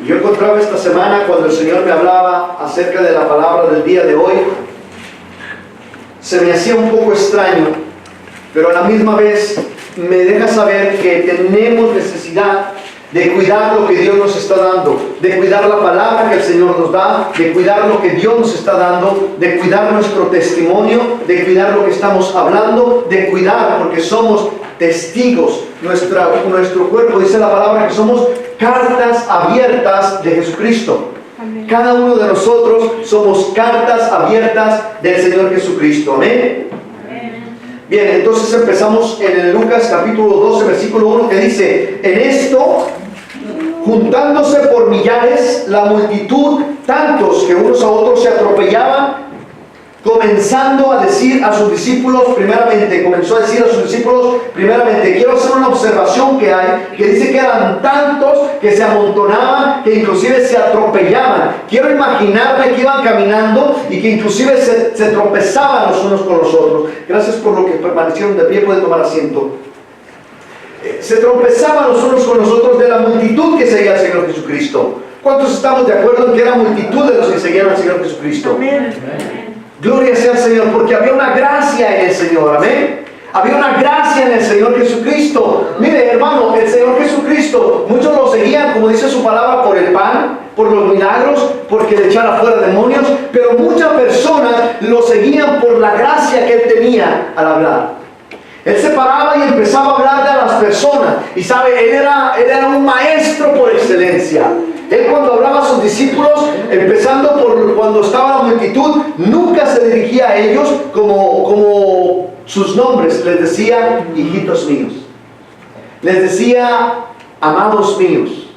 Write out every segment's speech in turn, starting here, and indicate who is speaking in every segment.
Speaker 1: Yo encontraba esta semana, cuando el Señor me hablaba acerca de la palabra del día de hoy, se me hacía un poco extraño, pero a la misma vez me deja saber que tenemos necesidad de cuidar lo que Dios nos está dando, de cuidar la palabra que el Señor nos da, de cuidar lo que Dios nos está dando, de cuidar nuestro testimonio, de cuidar lo que estamos hablando, de cuidar porque somos testigos. Nuestro cuerpo, dice la palabra, que somos cartas abiertas de Jesucristo. Amén. Cada uno de nosotros somos cartas abiertas del Señor Jesucristo. Amén. Bien, entonces empezamos en el Lucas capítulo 12, versículo 1, que dice: en esto, juntándose por millares la multitud, tantos que unos a otros se atropellaban, comenzó a decir a sus discípulos primeramente, quiero hacer una observación que hay, que dice que eran tantos que se amontonaban, que inclusive se atropellaban. Quiero imaginarme que iban caminando y que inclusive se tropezaban los unos con los otros. Gracias por lo que permanecieron de pie, pueden tomar asiento. Se tropezaban los unos con los otros de la multitud que seguía al Señor Jesucristo. ¿Cuántos estamos de acuerdo en que era multitud de los que seguían al Señor Jesucristo? Amén. Gloria sea al Señor, porque había una gracia en el Señor, amén. Había una gracia en el Señor Jesucristo. Mire, hermano, el Señor Jesucristo, muchos lo seguían, como dice su palabra, por el pan, por los milagros, porque le echara fuera demonios, pero muchas personas lo seguían por la gracia que él tenía al hablar. Él se paraba y empezaba a hablarle a las personas. Y sabe, él era un maestro por excelencia. Él, cuando hablaba a sus discípulos, empezando por cuando estaba la multitud, nunca se dirigía a ellos como sus nombres. Les decía: hijitos míos. Les decía: amados míos.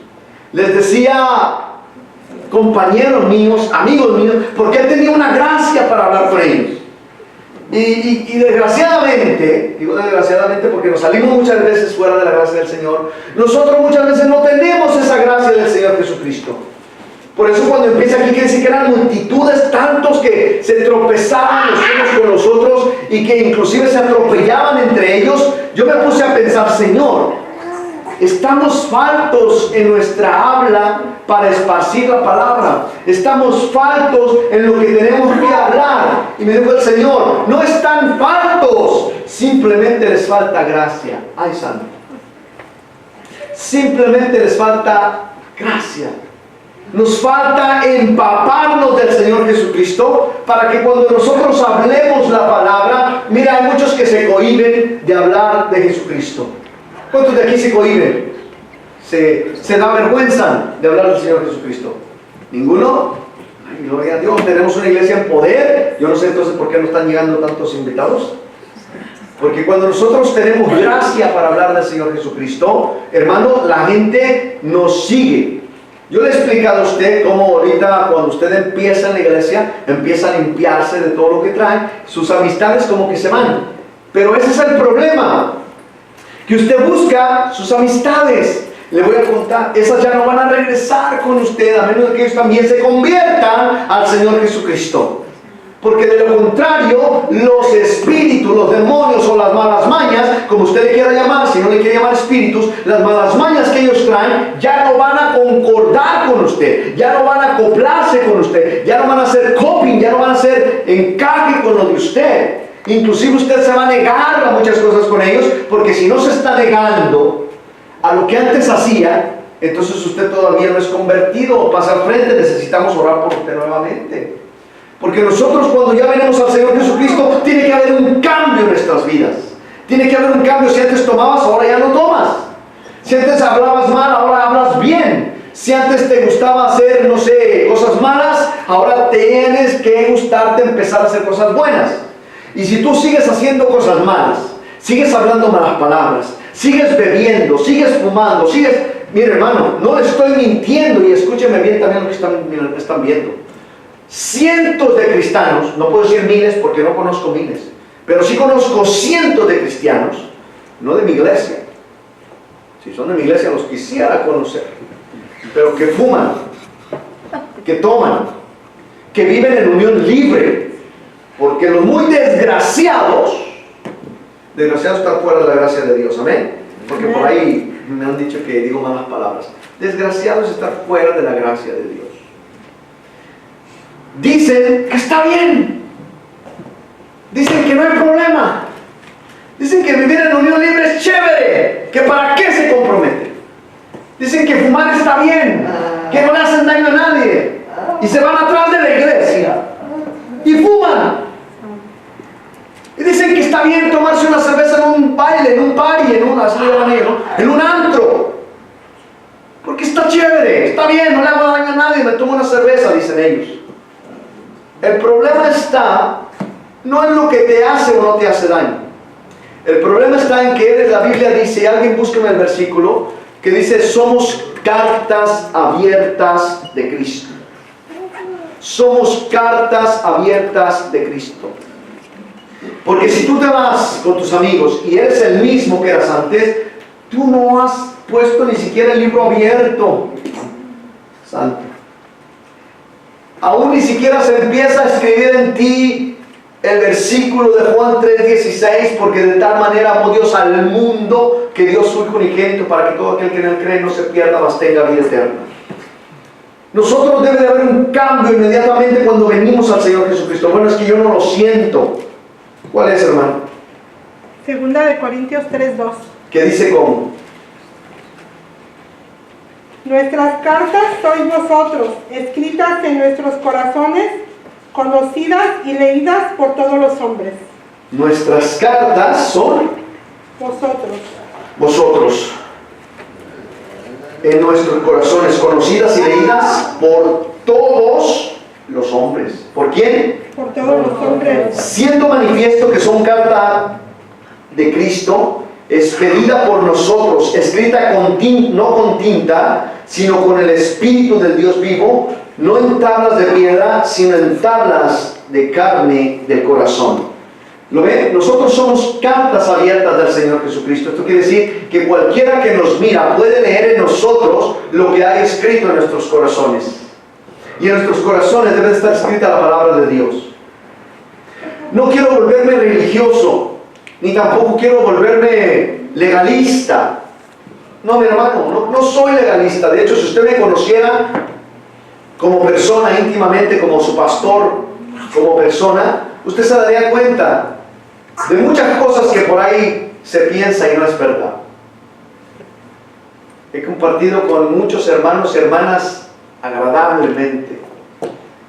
Speaker 1: Les decía: compañeros míos, amigos míos, porque él tenía una gracia para hablar con ellos. Y desgraciadamente, digo desgraciadamente porque nos salimos muchas veces fuera de la gracia del Señor, nosotros muchas veces no tenemos esa gracia del Señor Jesucristo. Por eso cuando empieza aquí quiere decir que eran multitudes, tantos que se tropezaban los unos con los otros y que inclusive se atropellaban entre ellos. Yo me puse a pensar: Señor, estamos faltos en nuestra habla para esparcir la palabra. Estamos faltos en lo que tenemos que hablar. Y me dijo el Señor: no están faltos, simplemente les falta gracia. Ay, santo. Simplemente les falta gracia. Nos falta empaparnos del Señor Jesucristo para que cuando nosotros hablemos la palabra, mira, hay muchos que se cohíben de hablar de Jesucristo. ¿Cuántos de aquí se cohíben? Se da vergüenza de hablar del Señor Jesucristo. ¿Ninguno? Ay, gloria a Dios, tenemos una iglesia en poder. Yo no sé entonces por qué no están llegando tantos invitados. Porque cuando nosotros tenemos gracia para hablar del Señor Jesucristo, hermano, la gente nos sigue. Yo le he explicado a usted cómo ahorita cuando usted empieza en la iglesia, empieza a limpiarse de todo lo que trae, sus amistades como que se van. Pero ese es el problema, que usted busca sus amistades. Le voy a contar, esas ya no van a regresar con usted, a menos de que ellos también se conviertan al Señor Jesucristo. Porque de lo contrario, los espíritus, los demonios o las malas mañas, como usted le quiera llamar, si no le quiere llamar espíritus, las malas mañas que ellos traen, ya no van a concordar con usted, ya no van a acoplarse con usted, ya no van a hacer coping, ya no van a hacer encaje con lo de usted. Inclusive usted se va a negar a muchas cosas con ellos, porque si no se está negando a lo que antes hacía, entonces usted todavía no es convertido o pasa al frente. Necesitamos orar por usted nuevamente. Porque nosotros, cuando ya venimos al Señor Jesucristo, tiene que haber un cambio en nuestras vidas. Tiene que haber un cambio. Si antes tomabas, ahora ya no tomas. Si antes hablabas mal, ahora hablas bien. Si antes te gustaba hacer, no sé, cosas malas, ahora tienes que gustarte empezar a hacer cosas buenas. Y si tú sigues haciendo cosas malas, sigues hablando malas palabras, sigues bebiendo, sigues fumando, Mire, hermano, no le estoy mintiendo, y escúcheme bien también lo que están viendo. Cientos de cristianos, no puedo decir miles porque no conozco miles, pero sí conozco cientos de cristianos, no de mi iglesia. Si son de mi iglesia los quisiera conocer, pero que fuman, que toman, que viven en unión libre, porque los muy desgraciados están fuera de la gracia de Dios, amén. Porque por ahí me han dicho que digo malas palabras. Desgraciado es estar fuera de la gracia de Dios. Dicen que está bien. Dicen que no hay problema. Dicen que vivir en unión libre es chévere. ¿Que para qué se comprometen? Dicen que fumar está bien. Que no le hacen daño a nadie. Y se van atrás de la iglesia. Y fuman. Y dicen que está bien tomarse una cerveza en un baile, en un party, en un antro. Porque está chévere, está bien, no le hago daño a nadie, me tomo una cerveza, dicen ellos. El problema está no en lo que te hace o no te hace daño. El problema está en que la Biblia dice, alguien búsqueme el versículo, que dice, somos cartas abiertas de Cristo. Somos cartas abiertas de Cristo. Porque si tú te vas con tus amigos y eres el mismo que eras antes, tú no has puesto ni siquiera el libro abierto. Santo. Aún ni siquiera se empieza a escribir en ti el versículo de Juan 3:16, porque de tal manera amó Dios al mundo que dio su Hijo unigénito para que todo aquel que en él cree no se pierda, mas tenga vida eterna. Nosotros debe de haber un cambio inmediatamente cuando venimos al Señor Jesucristo. Bueno, es que yo no lo siento. ¿Cuál es, hermano?
Speaker 2: Segunda de Corintios 3:2.
Speaker 1: ¿Qué dice cómo?
Speaker 2: Nuestras cartas sois vosotros, escritas en nuestros corazones, conocidas y leídas por todos los hombres.
Speaker 1: Nuestras cartas son vosotros. En nuestros corazones, conocidas y leídas por todos los hombres. ¿Por quién?
Speaker 2: Por todos los hombres.
Speaker 1: Siendo manifiesto que son carta de Cristo, expedida por nosotros, escrita no con tinta, sino con el Espíritu del Dios vivo, no en tablas de piedra, sino en tablas de carne del corazón. ¿Lo ven? Nosotros somos cartas abiertas del Señor Jesucristo. Esto quiere decir que cualquiera que nos mira puede leer en nosotros lo que hay escrito en nuestros corazones. Y en nuestros corazones debe estar escrita la palabra de Dios. No quiero volverme religioso, ni tampoco quiero volverme legalista. No, mi hermano, no soy legalista. De hecho, si usted me conociera como persona íntimamente, como su pastor, como persona, usted se daría cuenta de muchas cosas que por ahí se piensa y no es verdad. He compartido con muchos hermanos y hermanas agradablemente.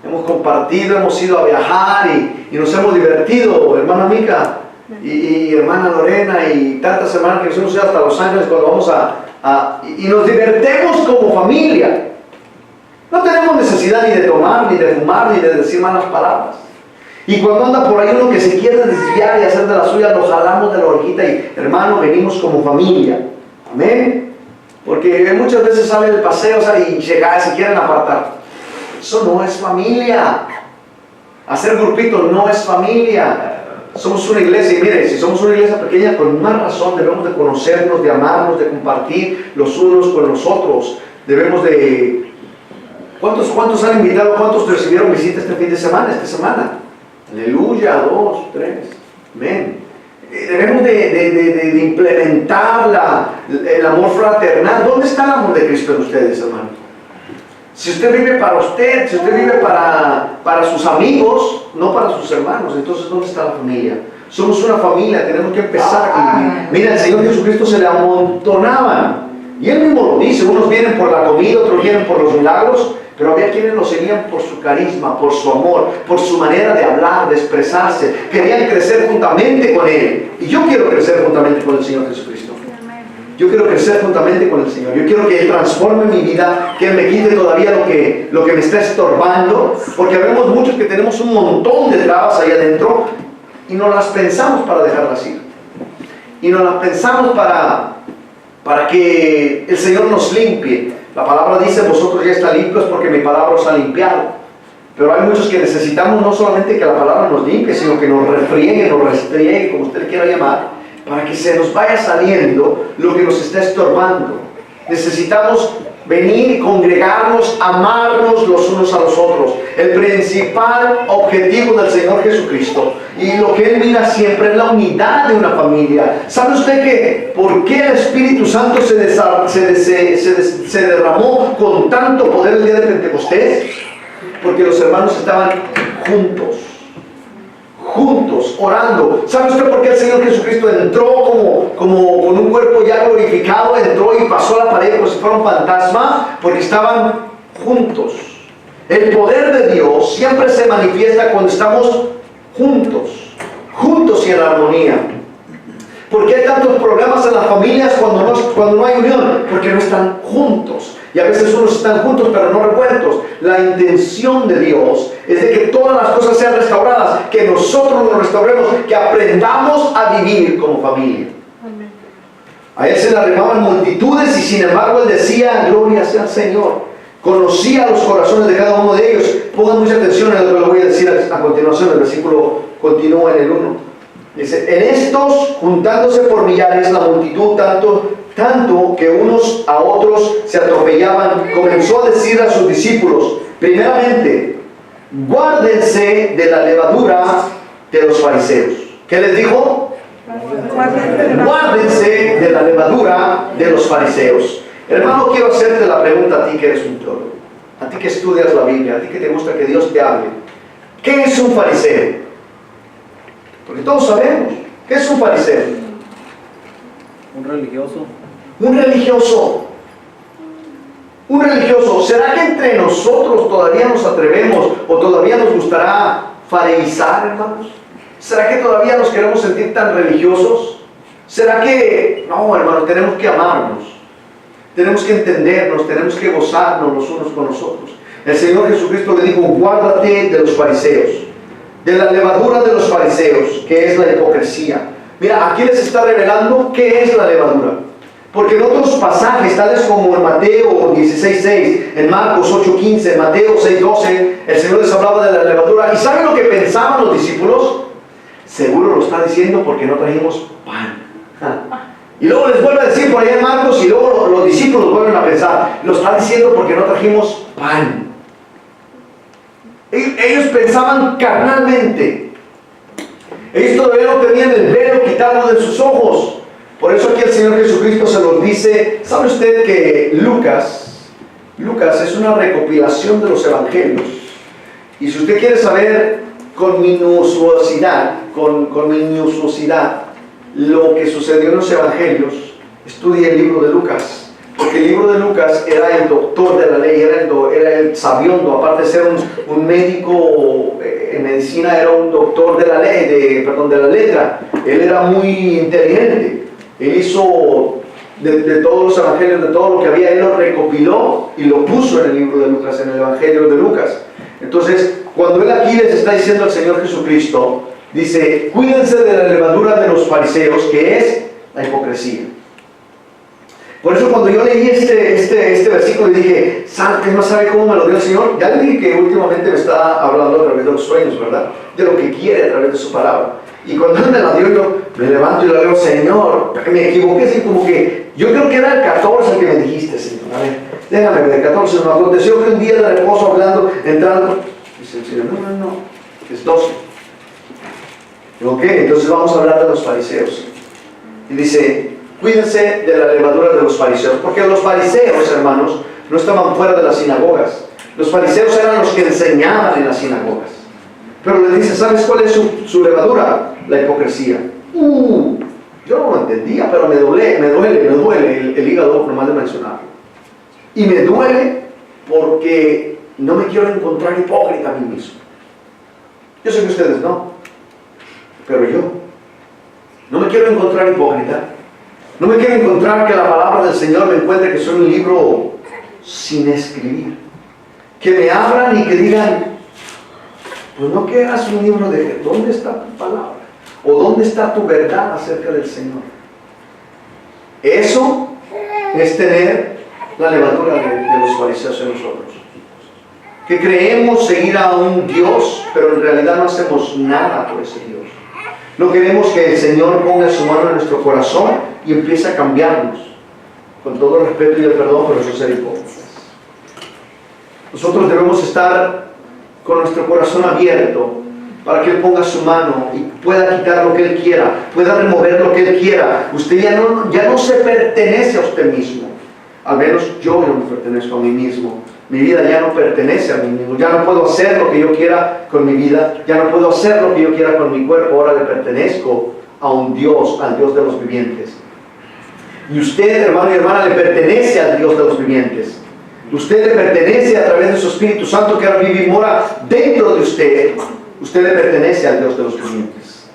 Speaker 1: Hemos compartido, hemos ido a viajar y nos hemos divertido, hermana Mica y hermana Lorena y tantas hermanas que nos hemos ido hasta Los Ángeles cuando vamos y nos divertimos como familia. No tenemos necesidad ni de tomar, ni de fumar, ni de decir malas palabras. Y cuando anda por ahí uno que se quiere desviar y hacer de la suya, lo jalamos de la orejita y, hermano, venimos como familia. Amén. Porque muchas veces sale el paseo y se quieren apartar. Eso no es familia. Hacer grupitos no es familia. Somos una iglesia y mire, si somos una iglesia pequeña, con más razón debemos de conocernos, de amarnos, de compartir los unos con los otros. Debemos de... ¿Cuántos han invitado? ¿Cuántos recibieron visita este fin de semana? Esta semana. Aleluya, 2, 3. Amén. Debemos de implementar el amor fraternal. ¿Dónde está el amor de Cristo en ustedes, hermano? Si usted vive para usted, si usted vive para sus amigos, no para sus hermanos, entonces ¿dónde está la familia? Somos una familia, tenemos que empezar a vivir. Mira, el Señor Jesucristo se le amontonaban. Y Él mismo lo dice, unos vienen por la comida, otros vienen por los milagros, pero había quienes lo seguían por su carisma, por su amor, por su manera de hablar, de expresarse. Querían crecer juntamente con Él. Y yo quiero crecer juntamente con el Señor Jesucristo. Yo quiero crecer juntamente con el Señor. Yo quiero que Él transforme mi vida, que Él me quite todavía lo que me está estorbando, porque vemos muchos que tenemos un montón de trabas ahí adentro y no las pensamos para dejarlas ir. Y no las pensamos para que el Señor nos limpie. La palabra dice, vosotros ya está limpios porque mi palabra os ha limpiado. Pero hay muchos que necesitamos no solamente que la palabra nos limpie, sino que nos refriegue, nos restriegue, como usted le quiera llamar, para que se nos vaya saliendo lo que nos está estorbando. Necesitamos venir y congregarnos, amarnos los unos a los otros. El principal objetivo del Señor Jesucristo y lo que Él mira siempre es la unidad de una familia. ¿Sabe usted que por qué el Espíritu Santo se derramó con tanto poder el día de Pentecostés? Porque los hermanos estaban juntos, orando. ¿Sabe usted por qué el Señor Jesucristo entró como con un cuerpo ya glorificado? Entró y pasó a la pared como si fuera un fantasma, porque estaban juntos. El poder de Dios siempre se manifiesta cuando estamos juntos y en armonía. ¿Por qué hay tantos problemas en las familias cuando no hay unión? Porque no están juntos. Y a veces unos están juntos pero no revueltos. La intención de Dios es de que todas las cosas sean restauradas, que nosotros nos restauremos, que aprendamos a vivir como familia. Amén. A Él se le arrimaban multitudes y sin embargo Él decía: gloria sea al Señor. Conocía los corazones de cada uno de ellos. Pongan mucha atención en lo que les voy a decir a continuación. El versículo continúa en el 1. Dice: en estos, juntándose por millares la multitud, tanto que unos a otros se atropellaban, comenzó a decir a sus discípulos: primeramente, guárdense de la levadura de los fariseos. ¿Qué les dijo? Guárdense de la levadura de los fariseos. Hermano, quiero hacerte la pregunta a ti que eres un teólogo, a ti que estudias la Biblia, a ti que te gusta que Dios te hable. ¿Qué es un fariseo? Porque todos sabemos. ¿Qué es un fariseo?
Speaker 3: Un religioso.
Speaker 1: Un religioso. Un religioso. ¿Será que entre nosotros todavía nos atrevemos o todavía nos gustará farisear, hermanos? ¿Será que todavía nos queremos sentir tan religiosos? ¿Será que, no, hermanos, tenemos que amarnos? Tenemos que entendernos, tenemos que gozarnos los unos con los otros. El Señor Jesucristo le dijo: guárdate de los fariseos, de la levadura de los fariseos, que es la hipocresía. Mira, aquí les está revelando qué es la levadura. Porque en otros pasajes, tales como en Mateo 16:6, en Marcos 8:15, en Mateo 6:12, el Señor les hablaba de la levadura. ¿Y saben lo que pensaban los discípulos? Seguro lo está diciendo porque no trajimos pan. Y luego les vuelve a decir por allá en Marcos, y luego los discípulos vuelven a pensar: lo está diciendo porque no trajimos pan. Ellos pensaban carnalmente. Ellos todavía no tenían el velo quitado de sus ojos. Por eso aquí el Señor Jesucristo se los dice. ¿Sabe usted que Lucas es una recopilación de los evangelios? Y si usted quiere saber con minuciosidad lo que sucedió en los evangelios, estudie el libro de Lucas. Porque el libro de Lucas era el doctor de la ley, era el sabiondo. Aparte de ser un médico en medicina, era un doctor de la ley, de la letra. Él era muy inteligente. Él hizo de todos los evangelios, de todo lo que había, él lo recopiló y lo puso en el libro de Lucas, en el evangelio de Lucas. Entonces, cuando él aquí les está diciendo al Señor Jesucristo, dice: cuídense de la levadura de los fariseos, que es la hipocresía. Por eso cuando yo leí este versículo dije: ¿sabe cómo me lo dio el Señor? Ya le dije que últimamente me está hablando a través de los sueños, ¿verdad? De lo que quiere a través de su palabra. Y cuando Él me la dio, yo me levanto y le digo: Señor, me equivoqué, así como que yo creo que era el 14 el que me dijiste, Señor. A ver, déjame ver, el 14. Me aconteció que un día de reposo hablando, entrando, dice el Señor: no, es 12. Ok, entonces vamos a hablar de los fariseos. Y dice: cuídense de la levadura de los fariseos, porque los fariseos, hermanos, no estaban fuera de las sinagogas. Los fariseos eran los que enseñaban en las sinagogas. Pero les dice: ¿sabes cuál es su levadura? La hipocresía. Yo no lo entendía, pero me duele el hígado nomás de mencionarlo. Y me duele porque no me quiero encontrar hipócrita a mí mismo. Yo sé que ustedes no, pero yo no me quiero encontrar hipócrita. No me quiero encontrar que la palabra del Señor me encuentre que soy un libro sin escribir. Que me abran y que digan: pues no que eras un libro de ¿dónde está tu palabra? ¿O dónde está tu verdad acerca del Señor? Eso es tener la levadura de los fariseos en nosotros. Que creemos seguir a un Dios, pero en realidad no hacemos nada por ese Dios. No queremos que el Señor ponga su mano en nuestro corazón y empiece a cambiarnos. Con todo el respeto y el perdón por nuestro ser hipócritas. Nosotros debemos estar con nuestro corazón abierto para que Él ponga su mano y pueda quitar lo que Él quiera, pueda remover lo que Él quiera. Usted ya no se pertenece a usted mismo. Al menos yo no me pertenezco a mí mismo. Mi vida ya no pertenece a mí mismo. Ya no puedo hacer lo que yo quiera con mi vida. Ya no puedo hacer lo que yo quiera con mi cuerpo. Ahora le pertenezco a un Dios, al Dios de los vivientes. Y usted, hermano y hermana, le pertenece al Dios de los vivientes. Usted le pertenece a través de su Espíritu Santo que ahora vive y mora dentro de usted. Usted le pertenece al Dios de los vivientes.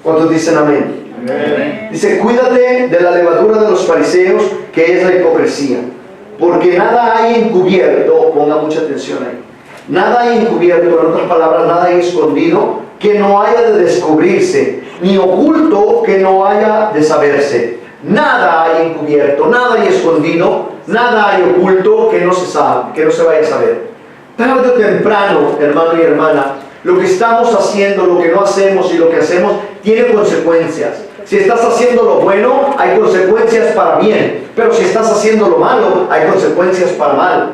Speaker 1: ¿Cuántos dicen amén? Amén. Dice, cuídate de la levadura de los fariseos, que es la hipocresía. Porque nada hay encubierto, ponga mucha atención ahí. Nada hay encubierto, en otras palabras, nada hay escondido que no haya de descubrirse, ni oculto que no haya de saberse. Nada hay encubierto, nada hay escondido, nada hay oculto que no se sabe, que no se vaya a saber. Tarde o temprano, hermano y hermana, lo que estamos haciendo, lo que no hacemos y lo que hacemos tiene consecuencias. Si estás haciendo lo bueno, hay consecuencias para bien. Pero si estás haciendo lo malo, hay consecuencias para mal.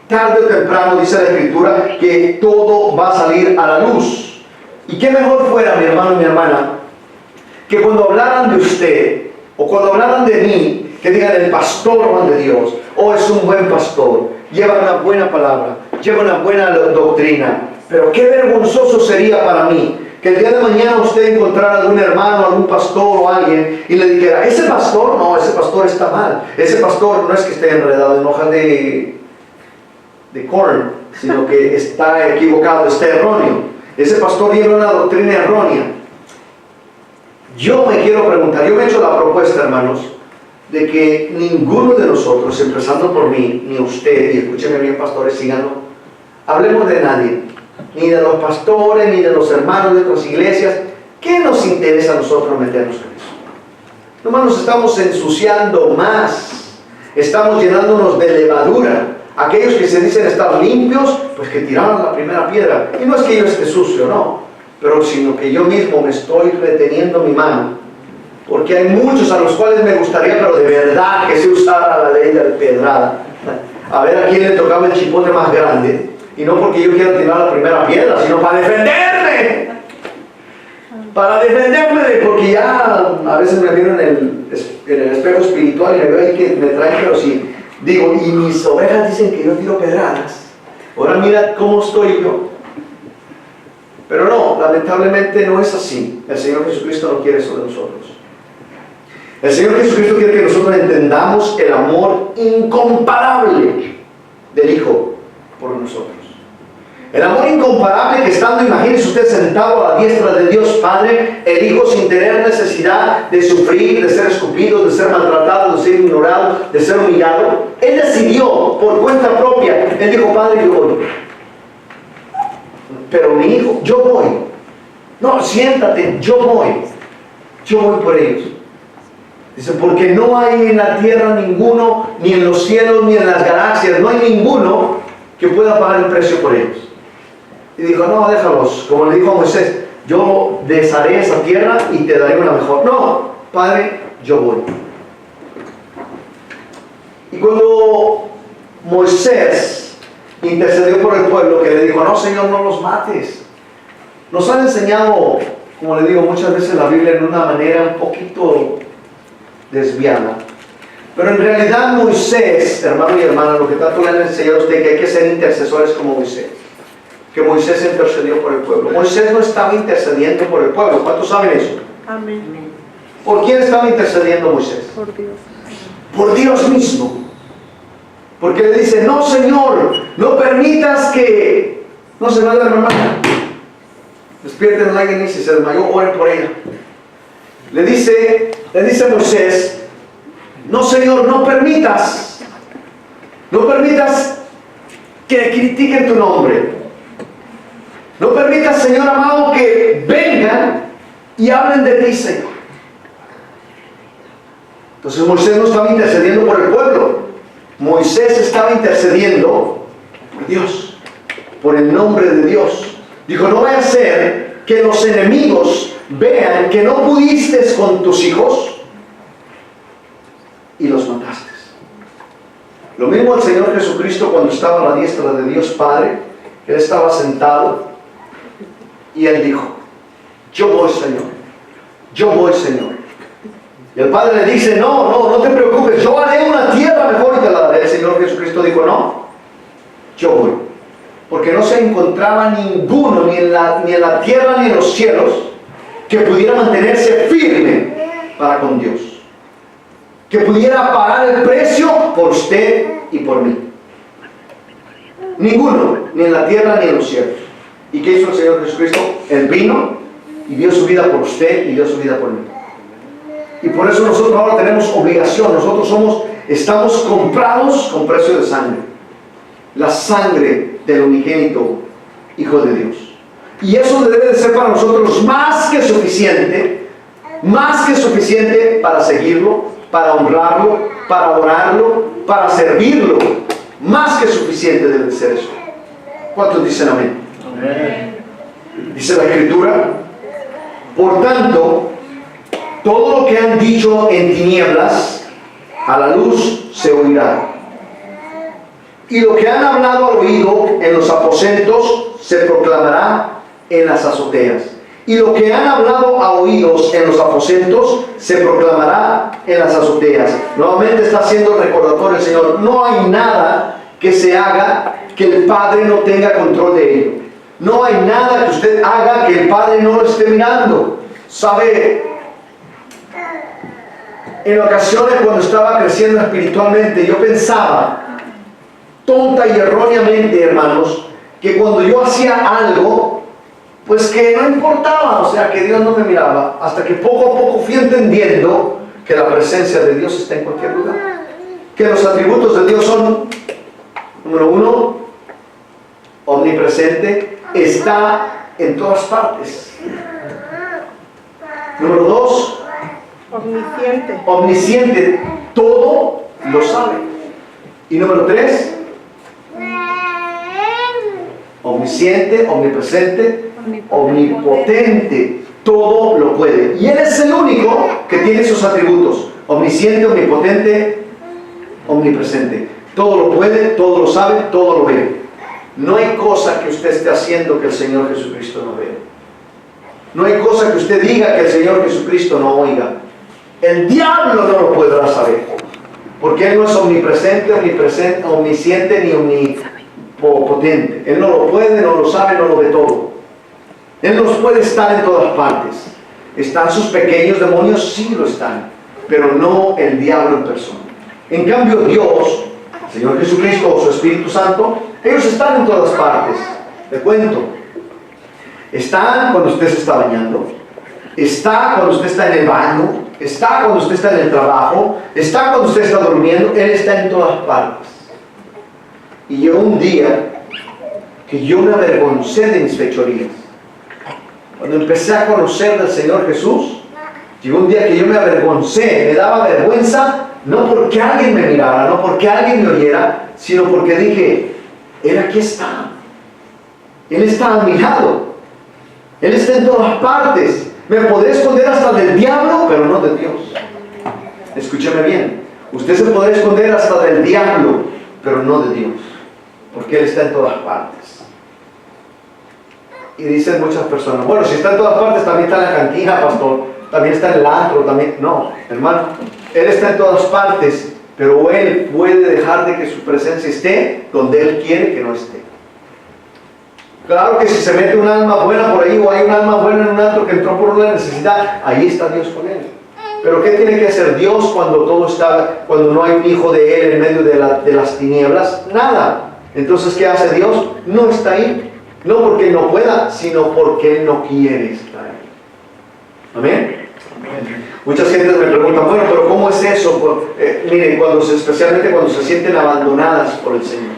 Speaker 1: Tarde o temprano, dice la Escritura, que todo va a salir a la luz. Y qué mejor fuera, mi hermano y mi hermana, que cuando hablaran de usted, o cuando hablaran de mí, que digan el pastor Juan de Dios, oh, es un buen pastor, lleva una buena palabra, lleva una buena doctrina. Pero qué vergonzoso sería para mí que el día de mañana usted encontrara algún hermano, algún pastor o alguien y le dijera, ese pastor, no, ese pastor está mal. Ese pastor no es que esté enredado en hojas de corn, sino que está equivocado, está erróneo. Ese pastor lleva una doctrina errónea. Yo me quiero preguntar, yo me he hecho la propuesta, hermanos, de que ninguno de nosotros, empezando por mí, ni usted, y escúchenme bien, pastores, síganlo, hablemos de nadie, ni de los pastores, ni de los hermanos de otras iglesias. ¿Qué nos interesa a nosotros meternos en eso? Nomás nos estamos ensuciando más, estamos llenándonos de levadura. Aquellos que se dicen estar limpios, pues que tiraron la primera piedra. Y no es que yo esté sucio, no, pero sino que yo mismo me estoy reteniendo mi mano, porque hay muchos a los cuales me gustaría, pero de verdad, que se usara la ley de la pedrada, a ver a quién le tocaba el chipote más grande. Y no porque yo quiera tirar la primera piedra, sino para defenderme. Para defenderme, porque ya a veces me miro en el espejo espiritual y me veo ahí que me traen, pero sí, digo, y mis ovejas dicen que yo tiro pedradas. Ahora mira cómo estoy yo. Pero no, lamentablemente no es así. El Señor Jesucristo no quiere eso de nosotros. El Señor Jesucristo quiere que nosotros entendamos el amor incomparable del Hijo por nosotros. El amor incomparable que estando, imagínese usted sentado a la diestra de Dios Padre, el Hijo sin tener necesidad de sufrir, de ser escupido, de ser maltratado, de ser ignorado, de ser humillado. Él decidió por cuenta propia. Él dijo, Padre, yo voy. Pero mi hijo, yo voy. No, siéntate, yo voy. Yo voy por ellos. Dice, porque no hay en la tierra ninguno, ni en los cielos, ni en las galaxias, no hay ninguno que pueda pagar el precio por ellos. Y dijo, no, déjalos, como le dijo a Moisés, yo desharé esa tierra y te daré una mejor. No, Padre, yo voy. Y cuando Moisés intercedió por el pueblo, que le dijo, no, Señor, no los mates. Nos han enseñado, como le digo, muchas veces la Biblia en una manera un poquito desviada. Pero en realidad Moisés, hermano y hermana, lo que tanto le han enseñado a usted, que hay que ser intercesores como Moisés. Que Moisés intercedió por el pueblo. Moisés no estaba intercediendo por el pueblo. ¿Cuántos saben eso?
Speaker 2: Amén.
Speaker 1: ¿Por quién estaba intercediendo Moisés?
Speaker 2: Por Dios.
Speaker 1: Por Dios mismo. Porque le dice, no, Señor, no permitas que... No se vaya, hermana. Despierten a alguien y si se desmayó, oren por ella. Le dice Moisés, no, Señor, no permitas que critiquen tu nombre. No permitas, Señor amado, que vengan y hablen de ti, Señor. Entonces Moisés no estaba intercediendo por el pueblo. Moisés estaba intercediendo por Dios, por el nombre de Dios. Dijo, no vaya a ser que los enemigos vean que no pudiste con tus hijos y los mataste. Lo mismo el Señor Jesucristo cuando estaba a la diestra de Dios Padre, Él estaba sentado y Él dijo, yo voy, Señor, yo voy, Señor. Y el Padre le dice, no te preocupes, yo haré una tierra mejor y te la daré. El Señor Jesucristo dijo, no, yo voy. Porque no se encontraba ninguno, ni en la tierra ni en los cielos, que pudiera mantenerse firme para con Dios. Que pudiera pagar el precio por usted y por mí. Ninguno, ni en la tierra ni en los cielos. ¿Y qué hizo el Señor Jesucristo? Él vino y dio su vida por usted y dio su vida por mí. Y por eso nosotros ahora tenemos obligación. Nosotros estamos comprados con precio de sangre. La sangre del unigénito Hijo de Dios. Y eso debe de ser para nosotros más que suficiente para seguirlo, para honrarlo, para adorarlo, para servirlo. Más que suficiente debe de ser eso. ¿Cuántos dicen amén? Amén. Dice la Escritura, por tanto, todo lo que han dicho en tinieblas, a la luz se oirá. Y lo que han hablado al oído en los aposentos se proclamará en las azoteas. Y lo que han hablado a oídos en los aposentos se proclamará en las azoteas. Nuevamente está haciendo el recordatorio el Señor. No hay nada que se haga que el Padre no tenga control de ello. No hay nada que usted haga que el Padre no lo esté mirando. ¿Sabe? En ocasiones cuando estaba creciendo espiritualmente, yo pensaba, tonta y erróneamente, hermanos, que cuando yo hacía algo, pues que no importaba, o sea, que Dios no me miraba, hasta que poco a poco fui entendiendo que la presencia de Dios está en cualquier lugar, que los atributos de Dios son, número uno, omnipresente, está en todas partes. Número dos, omnisciente, todo lo sabe. Y número tres, omnisciente, omnipresente, omnipotente, todo lo puede. Y Él es el único que tiene esos atributos: omnisciente, omnipotente, omnipresente. Todo lo puede, todo lo sabe, todo lo ve. No hay cosa que usted esté haciendo que el Señor Jesucristo no vea. No hay cosa que usted diga que el Señor Jesucristo no oiga. El diablo no lo podrá saber, porque Él no es omnipresente, omnisciente ni omnipotente. Él no lo puede, no lo sabe, no lo ve todo. Él no puede estar en todas partes. ¿Están sus pequeños demonios? Sí lo están, pero no el diablo en persona. En cambio Dios, el Señor Jesucristo o su Espíritu Santo, ellos están en todas partes. Le cuento. Están cuando usted se está bañando, está cuando usted está en el baño, está cuando usted está en el trabajo, está cuando usted está durmiendo. Él está en todas partes. Y llegó un día que yo me avergoncé de mis fechorías. Cuando empecé a conocer del Señor Jesús, llegó un día que yo me avergoncé, me daba vergüenza, no porque alguien me mirara, no porque alguien me oyera, sino porque dije, Él aquí está. Él está a mi lado. Él está en todas partes. Me podré esconder hasta del diablo, pero no de Dios. Escúcheme bien. Usted se podrá esconder hasta del diablo, pero no de Dios, porque Él está en todas partes. Y dicen muchas personas, bueno, si está en todas partes, también está en la cantina, pastor, también está en el antro, también. No, hermano, Él está en todas partes, pero Él puede dejar de que su presencia esté donde Él quiere que no esté. Claro que si se mete un alma buena por ahí, o hay un alma buena en un antro que entró por una necesidad, ahí está Dios con él. Pero ¿qué tiene que hacer Dios cuando no hay un hijo de Él en medio de las tinieblas? Nada. Entonces, ¿qué hace Dios? No está ahí. No porque Él no pueda, sino porque Él no quiere estar ahí. ¿Amén? Amén. Muchas gentes me preguntan, bueno, pero ¿cómo es eso? Miren, especialmente cuando se sienten abandonadas por el Señor.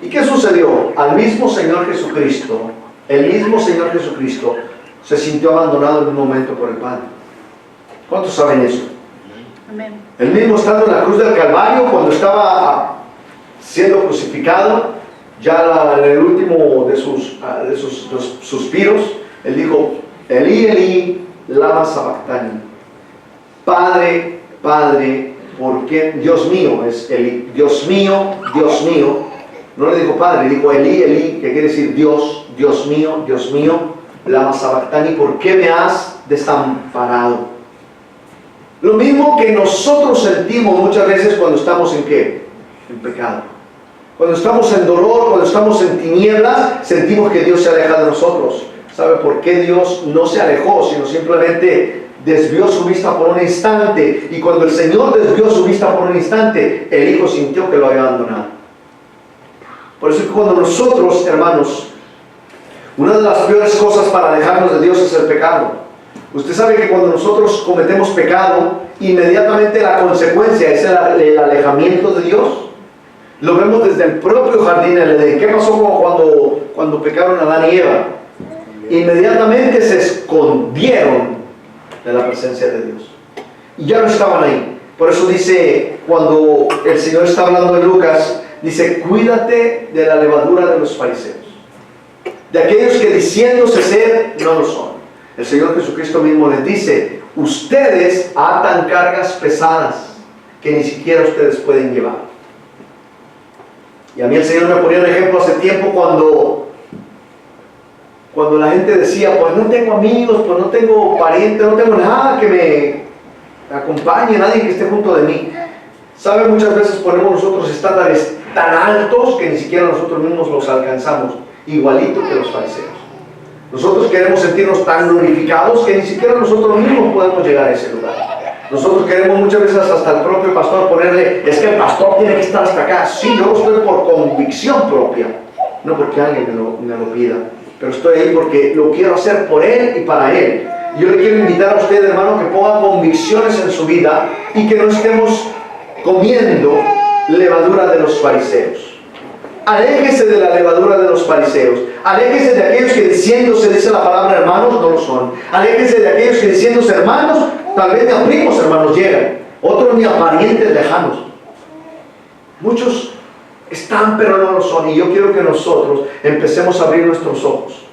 Speaker 1: ¿Y qué sucedió? Al mismo Señor Jesucristo, el mismo Señor Jesucristo se sintió abandonado en un momento por el Padre. ¿Cuántos saben eso?
Speaker 4: Amén.
Speaker 1: El mismo estando en la cruz del Calvario, cuando estaba siendo crucificado, ya en el último de sus suspiros, Él dijo, Elí, Elí, lama sabactani. Padre, Padre, ¿por qué? Dios mío, es Elí. Dios mío, Dios mío. No le dijo Padre, dijo Elí, Elí, que quiere decir Dios, Dios mío, lama sabactani, ¿por qué me has desamparado? Lo mismo que nosotros sentimos muchas veces cuando estamos en ¿qué? En pecado. Cuando estamos en dolor, cuando estamos en tinieblas, sentimos que Dios se aleja de nosotros. ¿Sabe por qué Dios no se alejó, sino simplemente desvió su vista por un instante? Y cuando el Señor desvió su vista por un instante, el Hijo sintió que lo había abandonado. Por eso es que cuando nosotros, hermanos, una de las peores cosas para alejarnos de Dios es el pecado. Usted sabe que cuando nosotros cometemos pecado, inmediatamente la consecuencia es el alejamiento de Dios. Lo vemos desde el propio jardín del Edén. ¿Qué pasó cuando pecaron Adán y Eva? Inmediatamente se escondieron de la presencia de Dios. Y ya no estaban ahí. Por eso dice, cuando el Señor está hablando en Lucas, dice, cuídate de la levadura de los fariseos, de aquellos que diciéndose ser, no lo son. El Señor Jesucristo mismo les dice, ustedes atan cargas pesadas que ni siquiera ustedes pueden llevar. Y a mí el Señor me ponía un ejemplo hace tiempo cuando la gente decía, pues no tengo amigos, pues no tengo parientes, no tengo nada que me acompañe, nadie que esté junto de mí. ¿Sabe? Muchas veces ponemos nosotros estándares tan altos que ni siquiera nosotros mismos los alcanzamos, igualito que los fariseos. Nosotros queremos sentirnos tan glorificados que ni siquiera nosotros mismos podemos llegar a ese lugar. Nosotros queremos muchas veces hasta el propio pastor ponerle, es que el pastor tiene que estar hasta acá. Sí, yo estoy por convicción propia, no porque alguien me lo pida, pero estoy ahí porque lo quiero hacer por él y para él. Yo le quiero invitar a usted, hermano, que ponga convicciones en su vida y que no estemos comiendo levadura de los fariseos. Aléjese de la levadura de los fariseos. Aléjese de aquellos que diciéndose, dice la palabra hermanos, no lo son. Aléjese de aquellos que diciéndose hermanos, tal vez ni a primos hermanos llegan. Otros ni a parientes lejanos. Muchos están pero no lo son. Y yo quiero que nosotros empecemos a abrir nuestros ojos.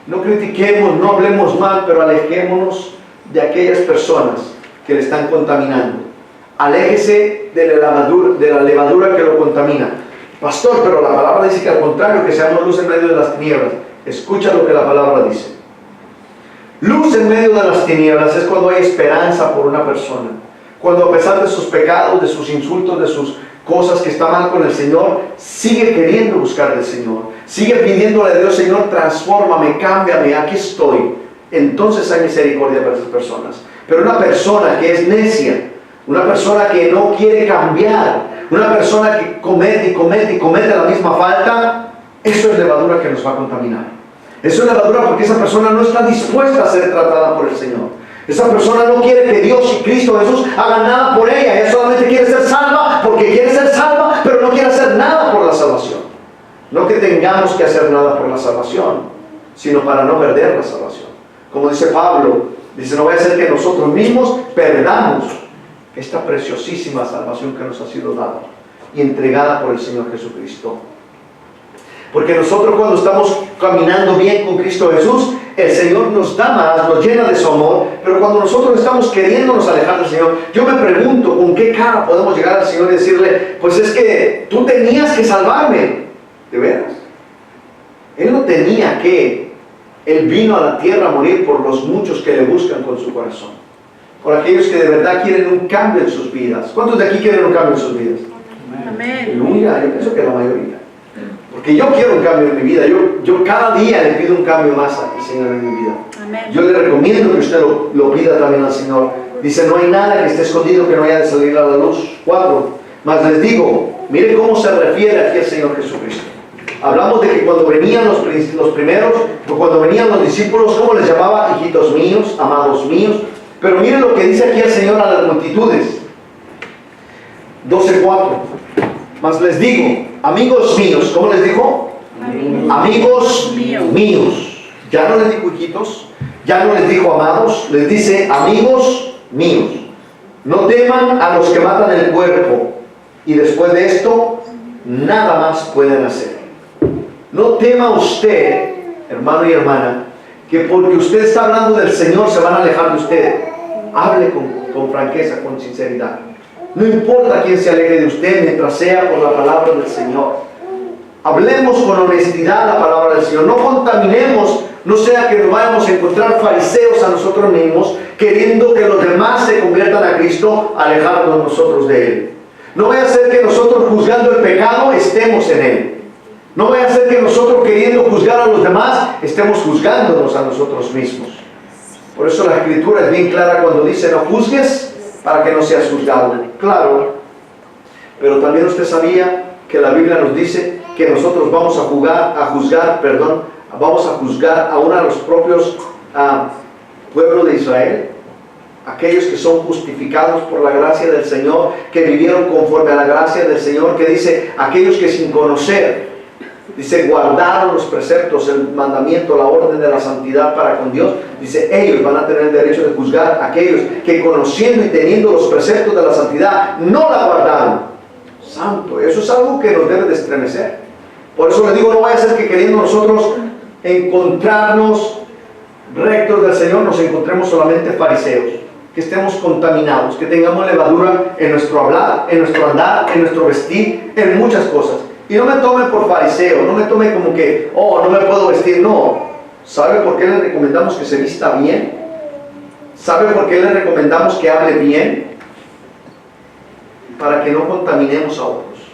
Speaker 1: No critiquemos, no hablemos mal, pero alejémonos de aquellas personas que le están contaminando. Aléjese de la levadura que lo contamina. Pastor, pero la palabra dice que al contrario, que seamos luz en medio de las tinieblas. Escucha lo que la palabra dice. Luz en medio de las tinieblas es cuando hay esperanza por una persona. Cuando a pesar de sus pecados, de sus insultos, de sus cosas que están mal con el Señor, sigue queriendo buscar al Señor. Sigue pidiéndole a Dios, Señor, transfórmame, cámbiame, aquí estoy. Entonces hay misericordia para esas personas. Pero una persona que es necia, una persona que no quiere cambiar, una persona que comete la misma falta, eso es levadura que nos va a contaminar. Eso es levadura porque esa persona no está dispuesta a ser tratada por el Señor. Esa persona no quiere que Dios y Cristo Jesús hagan nada por ella. Ella solamente quiere ser salva porque quiere ser salva, pero no quiere hacer nada por la salvación. No que tengamos que hacer nada por la salvación, sino para no perder la salvación. Como dice Pablo, dice, no vaya a ser que nosotros mismos perdamos esta preciosísima salvación que nos ha sido dada y entregada por el Señor Jesucristo. Porque nosotros cuando estamos caminando bien con Cristo Jesús, el Señor nos da más, nos llena de su amor, pero cuando nosotros estamos queriéndonos alejar del Señor, yo me pregunto con qué cara podemos llegar al Señor y decirle, pues es que tú tenías que salvarme. ¿De veras? Él no tenía que. Él vino a la tierra a morir por los muchos que le buscan con su corazón. Por aquellos que de verdad quieren un cambio en sus vidas. ¿Cuántos de aquí quieren un cambio en sus vidas?
Speaker 2: Amén.
Speaker 1: Aleluya, yo pienso que la mayoría. Porque yo quiero un cambio en mi vida. Yo cada día le pido un cambio más al Señor en mi vida.
Speaker 2: Amén.
Speaker 1: Yo le recomiendo que usted lo pida también al Señor. Dice, no hay nada que esté escondido que no haya de salir a la luz. 4. Mas les digo, mire cómo se refiere aquí al Señor Jesucristo. Hablamos de que cuando venían los primeros, cuando venían los discípulos, ¿cómo les llamaba? Hijitos míos, amados míos. Pero miren lo que dice aquí el Señor a las multitudes. 12:4. Mas les digo, amigos míos, ¿cómo les dijo? Amigos míos. Ya no les dijo hijitos, ya no les dijo amados, les dice amigos míos. No teman a los que matan el cuerpo y después de esto nada más pueden hacer. No tema usted, hermano y hermana, que porque usted está hablando del Señor se van a alejar de usted. Hable con franqueza, con sinceridad. No importa quién se aleje de usted mientras sea por la palabra del Señor. Hablemos con honestidad la palabra del Señor. No contaminemos, no sea que nos vayamos a encontrar fariseos a nosotros mismos, queriendo que los demás se conviertan a Cristo, alejándonos nosotros de Él. No vaya a ser que nosotros juzgando el pecado estemos en Él. No vaya a ser que nosotros queriendo juzgar a los demás estemos juzgándonos a nosotros mismos. Por eso la Escritura es bien clara cuando dice no juzgues para que no seas juzgado. Claro, pero también usted sabía que la Biblia nos dice que nosotros vamos a juzgar aún a los propios pueblos de Israel, aquellos que son justificados por la gracia del Señor, que vivieron conforme a la gracia del Señor, que dice aquellos que sin conocer, dice, guardaron los preceptos, el mandamiento, la orden de la santidad para con Dios. Dice, ellos van a tener el derecho de juzgar a aquellos que conociendo y teniendo los preceptos de la santidad, no la guardaron. Santo, eso es algo que nos debe de estremecer. Por eso les digo, no vaya a ser que queriendo nosotros encontrarnos rectos del Señor, nos encontremos solamente fariseos, que estemos contaminados, que tengamos levadura en nuestro hablar, en nuestro andar, en nuestro vestir, en muchas cosas. Y no me tome por fariseo, no me tome como que, oh, no me puedo vestir. No. ¿Sabe por qué le recomendamos que se vista bien? ¿Sabe por qué le recomendamos que hable bien? Para que no contaminemos a otros.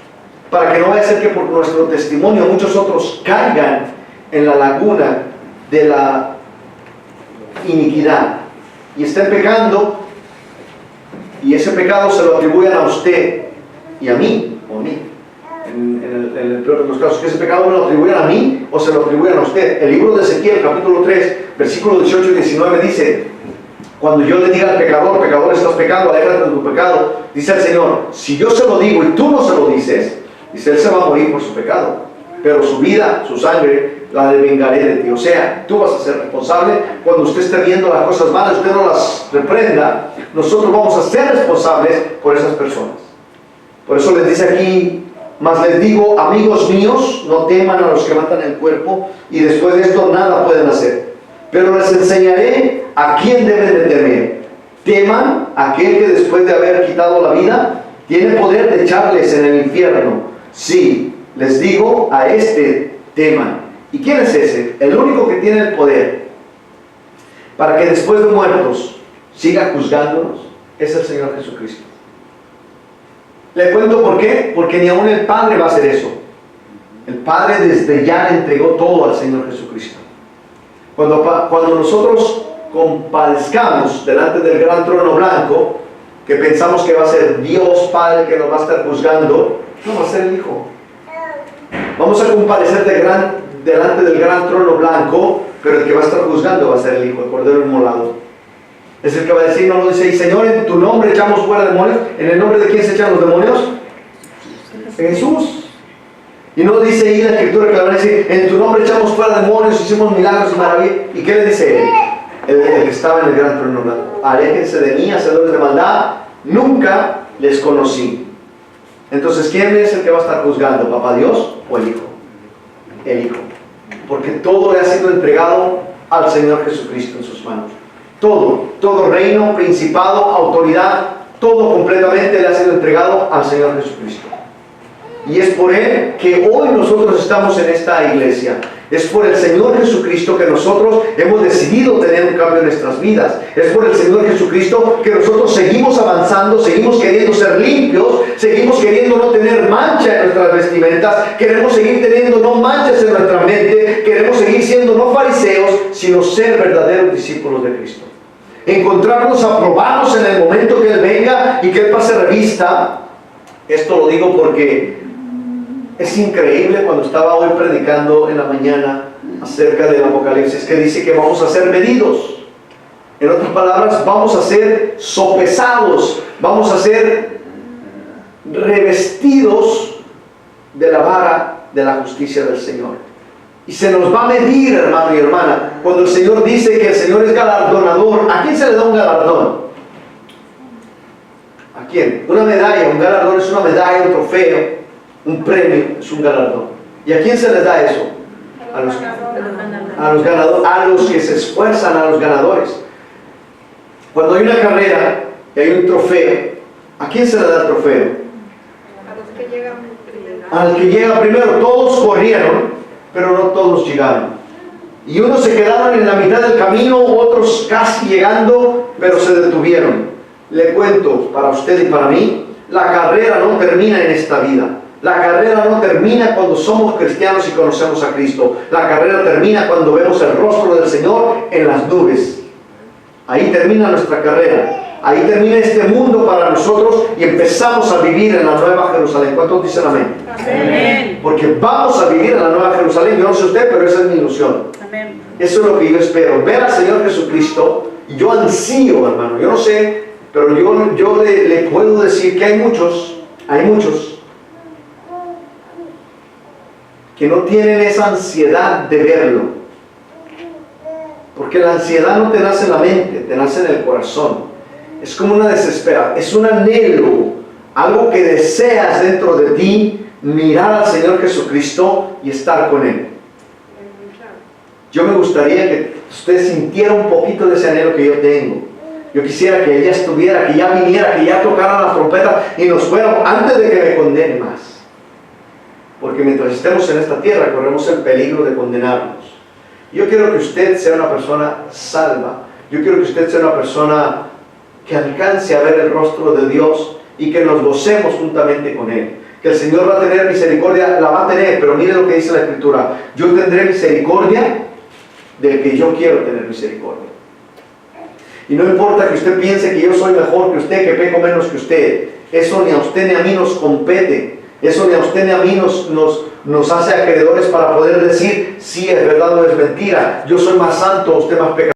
Speaker 1: Para que no vaya a ser que por nuestro testimonio muchos otros caigan en la laguna de la iniquidad y estén pecando, y ese pecado se lo atribuyan a usted y a mí, o a mí. En el peor de los casos, que ese pecado me lo atribuyan a mí o se lo atribuyan a usted. El libro de Ezequiel, capítulo 3, versículos 18 y 19 dice: cuando yo le diga al pecador, pecador, estás pecando, aléjate de tu pecado, dice el Señor, si yo se lo digo y tú no se lo dices, dice, él se va a morir por su pecado, pero su vida, su sangre, la devengaré de ti. O sea, tú vas a ser responsable. Cuando usted esté viendo las cosas malas, usted no las reprenda, nosotros vamos a ser responsables por esas personas. Por eso les dice aquí: mas les digo, amigos míos, no teman a los que matan el cuerpo, y después de esto nada pueden hacer. Pero les enseñaré a quién deben de temer. Teman a aquel que después de haber quitado la vida, tiene poder de echarles en el infierno. Sí, les digo, a este teman. ¿Y quién es ese? El único que tiene el poder para que después de muertos siga juzgándonos es el Señor Jesucristo. Le cuento por qué, porque ni aún el Padre va a hacer eso. El Padre desde ya le entregó todo al Señor Jesucristo. Cuando nosotros compadezcamos delante del gran trono blanco, que pensamos que va a ser Dios Padre que nos va a estar juzgando, no va a ser el Hijo. Vamos a compadecer delante del gran trono blanco, pero el que va a estar juzgando va a ser el Hijo, el Cordero Inmolado. Es el que va a decir, no lo dice, y Señor, en tu nombre echamos fuera demonios. ¿En el nombre de quién se echan los demonios? En Jesús. Y no dice ahí la Escritura que la va a decir, en tu nombre echamos fuera demonios, hicimos milagros y maravillas. ¿Y qué le dice él? El que estaba en el gran trono blanco: aléjense de mí, hacedores de maldad, nunca les conocí. Entonces, ¿quién es el que va a estar juzgando? ¿Papá Dios o el Hijo? El Hijo. Porque todo le ha sido entregado al Señor Jesucristo en sus manos. Todo reino, principado, autoridad, todo completamente le ha sido entregado al Señor Jesucristo. Y es por Él que hoy nosotros estamos en esta iglesia. Es por el Señor Jesucristo que nosotros hemos decidido tener un cambio en nuestras vidas. Es por el Señor Jesucristo que nosotros seguimos avanzando, seguimos queriendo ser limpios, seguimos queriendo no tener mancha en nuestras vestimentas, queremos seguir teniendo no manchas en nuestra mente, queremos seguir siendo no fariseos, sino ser verdaderos discípulos de Cristo. Encontrarnos aprobados en el momento que Él venga y que Él pase revista. Esto lo digo porque es increíble cuando estaba hoy predicando en la mañana acerca del Apocalipsis, que dice que vamos a ser medidos. En otras palabras, vamos a ser sopesados, vamos a ser revestidos de la vara de la justicia del Señor. Y se nos va a medir, hermano y hermana. Cuando el Señor dice que el Señor es galardonador, ¿a quién se le da un galardón? ¿A quién? Una medalla, un galardón es una medalla, un trofeo, un premio, es un galardón. ¿Y a quién se les da eso? A los ganadores, a los que se esfuerzan, a los ganadores. Cuando hay una carrera y hay un trofeo, ¿A quién se le da el trofeo?
Speaker 2: A los que llegan primero.
Speaker 1: Al que llega primero. Todos corrieron, pero no todos llegaron. Y unos se quedaron en la mitad del camino, otros casi llegando, pero se detuvieron. Le cuento, para usted y para mí, la carrera no termina en esta vida. La carrera no termina cuando somos cristianos y conocemos a Cristo. La carrera termina cuando vemos el rostro del Señor en las nubes. Ahí termina nuestra carrera. Ahí termina este mundo para nosotros y empezamos a vivir en la Nueva Jerusalén. ¿Cuántos dicen amén?
Speaker 2: Amén.
Speaker 1: Porque vamos a vivir en la Nueva Jerusalén. Yo no sé usted, pero esa es mi ilusión.
Speaker 2: Amén.
Speaker 1: Eso es lo que yo espero. Ver al Señor Jesucristo. Y yo ansío, hermano. Yo no sé, pero yo le puedo decir que hay muchos que no tienen esa ansiedad de verlo. Porque la ansiedad no te nace en la mente, te nace en el corazón. Es como una desesperación, es un anhelo, algo que deseas dentro de ti, mirar al Señor Jesucristo y estar con Él. Yo me gustaría que usted sintiera un poquito de ese anhelo que yo tengo. Yo quisiera que ella estuviera, que ya viniera, que ya tocara la trompeta y nos fuera antes de que me condene más. Porque mientras estemos en esta tierra corremos el peligro de condenarnos. Yo quiero que usted sea una persona salva. Yo quiero que usted sea una persona que alcance a ver el rostro de Dios y que nos gocemos juntamente con Él. Que el Señor va a tener misericordia, la va a tener, pero mire lo que dice la Escritura. Yo tendré misericordia del que yo quiero tener misericordia. Y no importa que usted piense que yo soy mejor que usted, que peco menos que usted. Eso ni a usted ni a mí nos compete. Eso ni a usted ni a mí nos hace acreedores para poder decir si es verdad o es mentira. Yo soy más santo, usted más pecador.